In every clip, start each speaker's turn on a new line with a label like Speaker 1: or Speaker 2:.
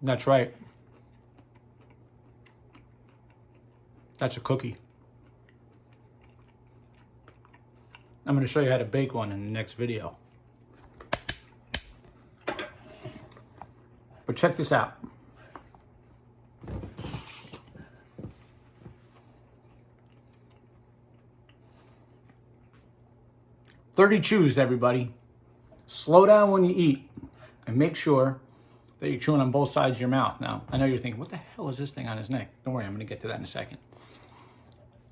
Speaker 1: That's right. That's a cookie. I'm going to show you how to bake one in the next video. But check this out. "30 chews, everybody. Slow down when you eat and make sure that you're chewing on both sides of your mouth." Now, I know you're thinking, what the hell is this thing on his neck? Don't worry, I'm going to get to that in a second.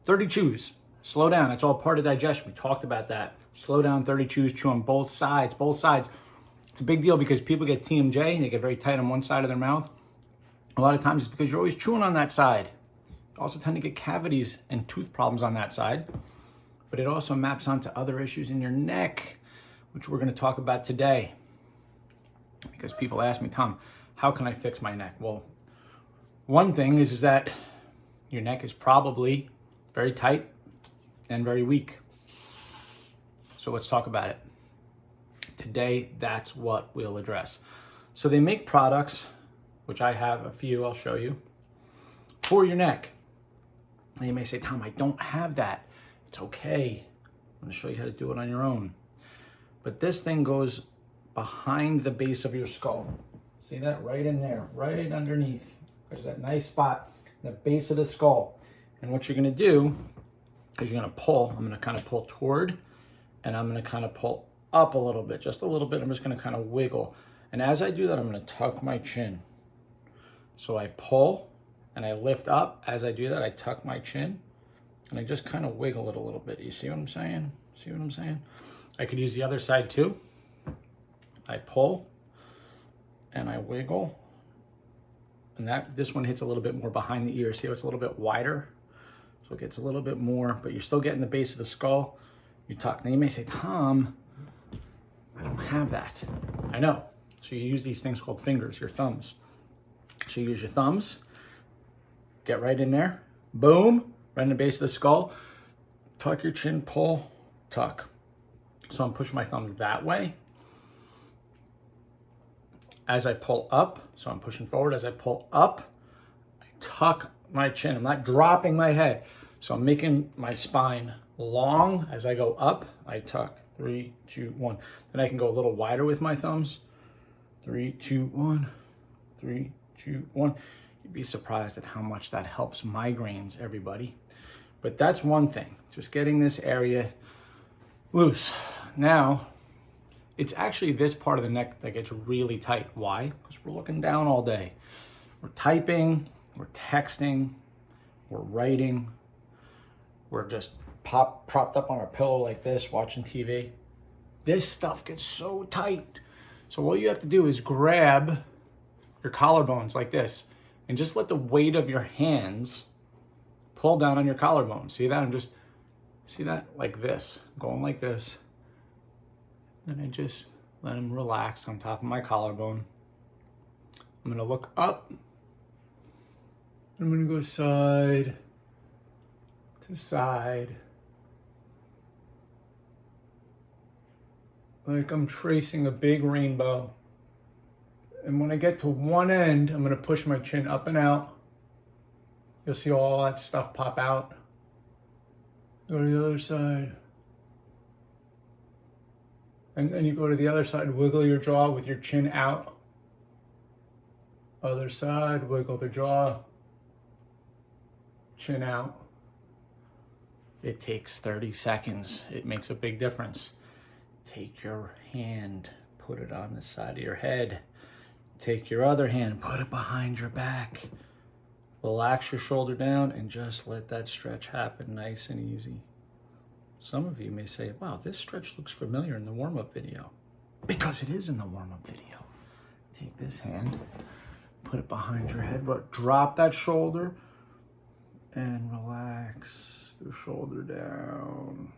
Speaker 1: 30 chews. Slow down. That's all part of digestion. We talked about that. Slow down, 30 chews, chew on both sides, both sides. It's a big deal because people get TMJ, they get very tight on one side of their mouth. A lot of times it's because you're always chewing on that side. You also tend to get cavities and tooth problems on that side. But it also maps onto other issues in your neck, which we're going to talk about today. Because people ask me, Tom, how can I fix my neck? Well, one thing is that your neck is probably very tight and very weak. So let's talk about it. Today, that's what we'll address. So they make products, which I have a few, I'll show you, for your neck. And you may say, Tom, I don't have that. It's okay. I'm going to show you how to do it on your own. But this thing goes behind the base of your skull. See that? Right in there, right underneath. There's that nice spot, the base of the skull. And what you're going to do, because you're going to pull, I'm going to kind of pull toward, and I'm going to kind of pull up a little bit, just a little bit. I'm just going to kind of wiggle. And as I do that, I'm going to tuck my chin. So I pull and I lift up. As I do that, I tuck my chin and I just kind of wiggle it a little bit. You see what I'm saying? See what I'm saying? I could use the other side too. I pull and I wiggle. And this one hits a little bit more behind the ear. See how it's a little bit wider? So it gets a little bit more, but you're still getting the base of the skull. You tuck. Now you may say, Tom, I don't have that. I know. So you use these things called fingers, your thumbs. So you use your thumbs, get right in there, boom, right in the base of the skull, tuck your chin, pull, tuck. So I'm pushing my thumbs that way. As I pull up, so I'm pushing forward, as I pull up, I tuck my chin. I'm not dropping my head. So I'm making my spine long. As I go up, I tuck. 3, 2, 1. Then I can go a little wider with my thumbs. 3, 2, 1. 3, 2, 1. You'd be surprised at how much that helps migraines, everybody. But that's one thing, just getting this area loose. Now, it's actually this part of the neck that gets really tight. Why? Because we're looking down all day. We're typing, we're texting, we're writing, we're just propped up on our pillow like this, watching TV. This stuff gets so tight. So all you have to do is grab your collarbones like this and just let the weight of your hands pull down on your collarbone. See that? See that? Like this, going like this. Then I just let them relax on top of my collarbone. I'm gonna look up. I'm gonna go side to side. Like I'm tracing a big rainbow. And when I get to one end, I'm gonna push my chin up and out. You'll see all that stuff pop out. Go to the other side. And then you go to the other side, wiggle your jaw with your chin out. Other side, wiggle the jaw. Chin out. It takes 30 seconds. It makes a big difference. Take your hand, put it on the side of your head. Take your other hand, put it behind your back. Relax your shoulder down and just let that stretch happen nice and easy. Some of you may say, wow, this stretch looks familiar in the warm-up video. Because it is in the warm-up video. Take this hand, put it behind your head, but drop that shoulder and relax your shoulder down.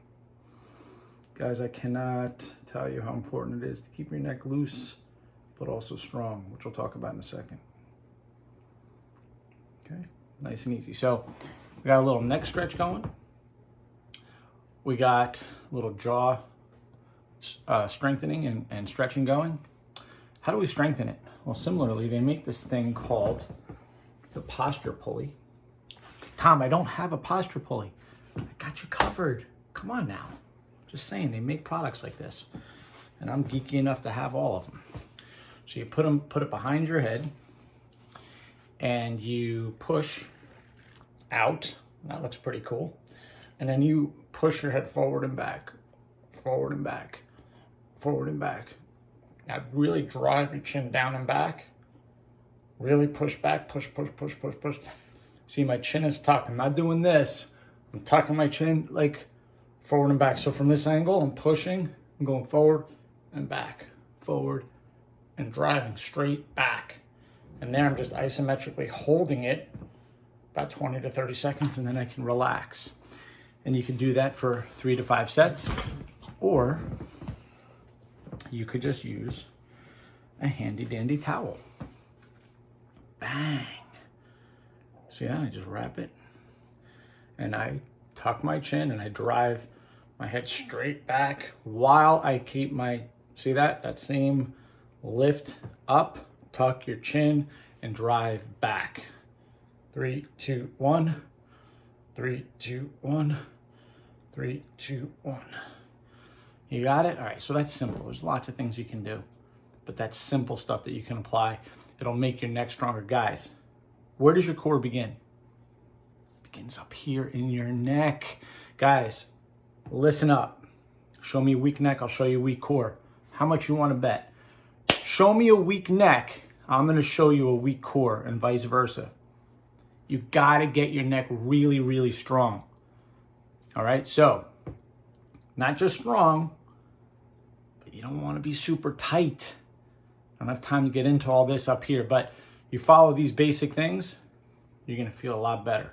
Speaker 1: Guys, I cannot tell you how important it is to keep your neck loose, but also strong, which we'll talk about in a second. Okay, nice and easy. So we got a little neck stretch going. We got a little jaw strengthening and stretching going. How do we strengthen it? Well, similarly, they make this thing called the posture pulley. Tom, I don't have a posture pulley. I got you covered. Come on now. Just saying, they make products like this. And I'm geeky enough to have all of them. So you put it behind your head and you push out. That looks pretty cool. And then you push your head forward and back, forward and back, forward and back. Now really drive your chin down and back. Really push back, push, push, push, push, push. See, my chin is tucked. I'm not doing this. I'm tucking my chin like forward and back. So from this angle, I'm pushing, I'm going forward and back, forward and driving straight back. And there I'm just isometrically holding it about 20 to 30 seconds, and then I can relax. And you can do that for 3 to 5 sets, or you could just use a handy dandy towel. Bang. See that? I just wrap it and I tuck my chin and I drive my head straight back while I keep my, see that? That same lift up, tuck your chin and drive back. 3, 2, 1. 3, 2, 1. 3, 2, 1. You got it? All right, so that's simple. There's lots of things you can do, but that's simple stuff that you can apply. It'll make your neck stronger. Guys, where does your core begin? It begins up here in your neck. Guys, listen up. Show me a weak neck, I'll show you a weak core. How much you want to bet? Show me a weak neck, I'm going to show you a weak core, and vice versa. You got to get your neck really, really strong. All right, so not just strong, but you don't want to be super tight. I don't have time to get into all this up here, but you follow these basic things, you're going to feel a lot better.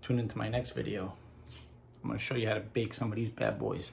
Speaker 1: Tune into my next video. I'm going to show you how to bake some of these bad boys.